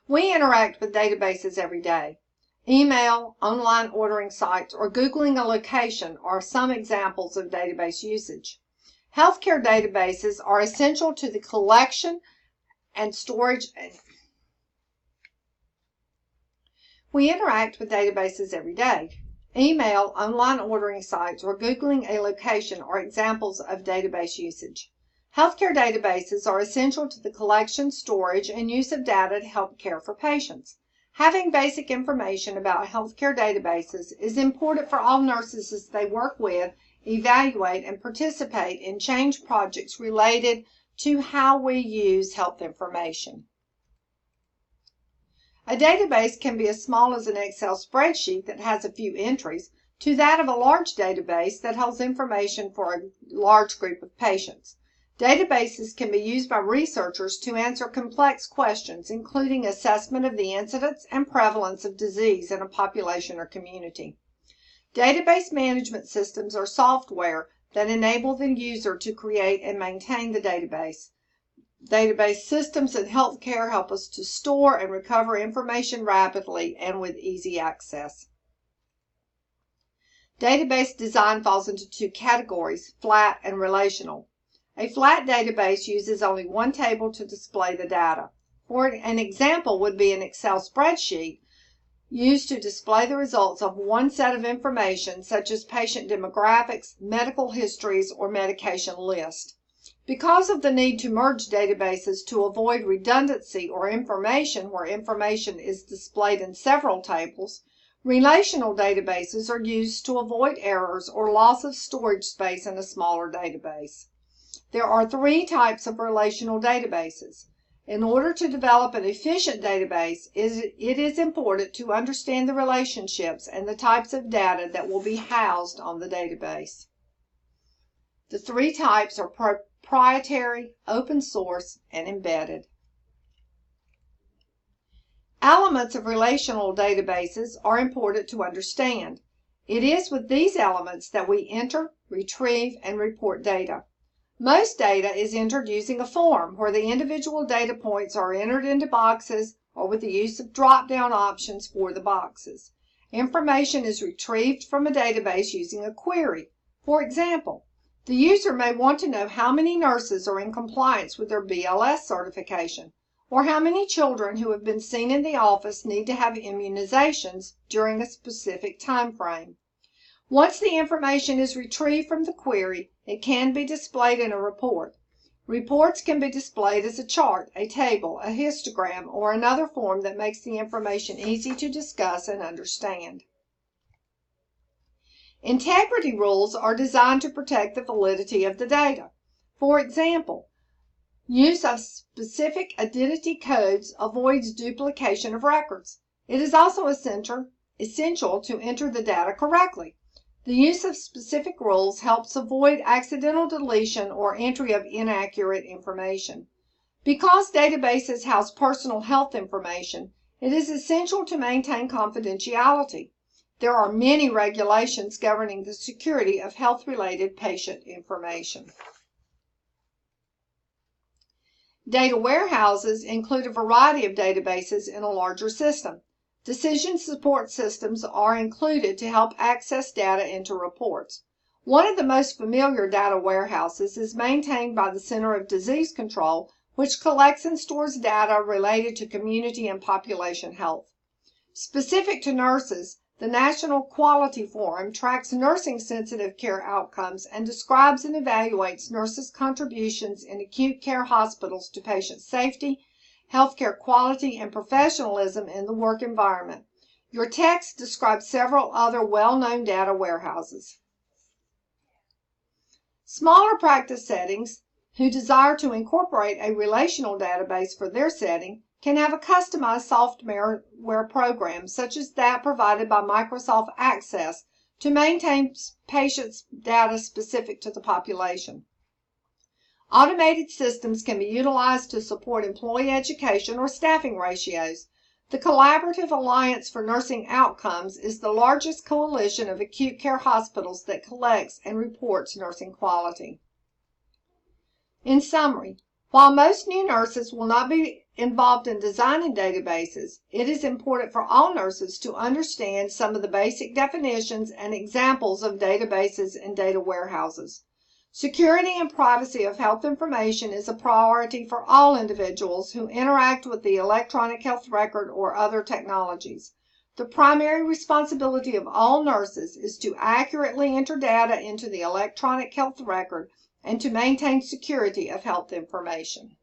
We interact with databases every day. Email, online ordering sites, or Googling a location are some examples of database usage. Healthcare databases are essential to the collection and storage. We interact with databases every day. Email, online ordering sites, or Googling a location are examples of database usage. Healthcare databases are essential to the collection, storage, and use of data to help care for patients. Having basic information about healthcare databases is important for all nurses as they work with, evaluate, and participate in change projects related to how we use health information. A database can be as small as an Excel spreadsheet that has a few entries to that of a large database that holds information for a large group of patients. Databases can be used by researchers to answer complex questions, including assessment of the incidence and prevalence of disease in a population or community. Database management systems are software that enable the user to create and maintain the database. Database systems in healthcare help us to store and recover information rapidly and with easy access. Database design falls into two categories, flat and relational. A flat database uses only one table to display the data. For an example would be an Excel spreadsheet used to display the results of one set of information, such as patient demographics, medical histories, or medication list. Because of the need to merge databases to avoid redundancy or information where information is displayed in several tables, relational databases are used to avoid errors or loss of storage space in a smaller database. There are three types of relational databases. In order to develop an efficient database, it is important to understand the relationships and the types of data that will be housed on the database. The three types are proprietary, open source, and embedded. Elements of relational databases are important to understand. It is with these elements that we enter, retrieve, and report data. Most data is entered using a form where the individual data points are entered into boxes or with the use of drop-down options for the boxes. Information is retrieved from a database using a query. For example, the user may want to know how many nurses are in compliance with their BLS certification, or how many children who have been seen in the office need to have immunizations during a specific time frame. Once the information is retrieved from the query, it can be displayed in a report. Reports can be displayed as a chart, a table, a histogram, or another form that makes the information easy to discuss and understand. Integrity rules are designed to protect the validity of the data. For example, use of specific identity codes avoids duplication of records. It is also essential to enter the data correctly. The use of specific rules helps avoid accidental deletion or entry of inaccurate information. Because databases house personal health information, it is essential to maintain confidentiality. There are many regulations governing the security of health-related patient information. Data warehouses include a variety of databases in a larger system. Decision support systems are included to help access data into reports. One of the most familiar data warehouses is maintained by the Center of Disease Control, which collects and stores data related to community and population health. Specific to nurses, the National Quality Forum tracks nursing-sensitive care outcomes and describes and evaluates nurses' contributions in acute care hospitals to patient safety, healthcare quality, and professionalism in the work environment. Your text describes several other well-known data warehouses. Smaller practice settings who desire to incorporate a relational database for their setting can have a customized software program, such as that provided by Microsoft Access, to maintain patients' data specific to the population. Automated systems can be utilized to support employee education or staffing ratios. The Collaborative Alliance for Nursing Outcomes is the largest coalition of acute care hospitals that collects and reports nursing quality. In summary, while most new nurses will not be involved in designing databases, it is important for all nurses to understand some of the basic definitions and examples of databases and data warehouses. Security and privacy of health information is a priority for all individuals who interact with the electronic health record or other technologies. The primary responsibility of all nurses is to accurately enter data into the electronic health record and to maintain security of health information.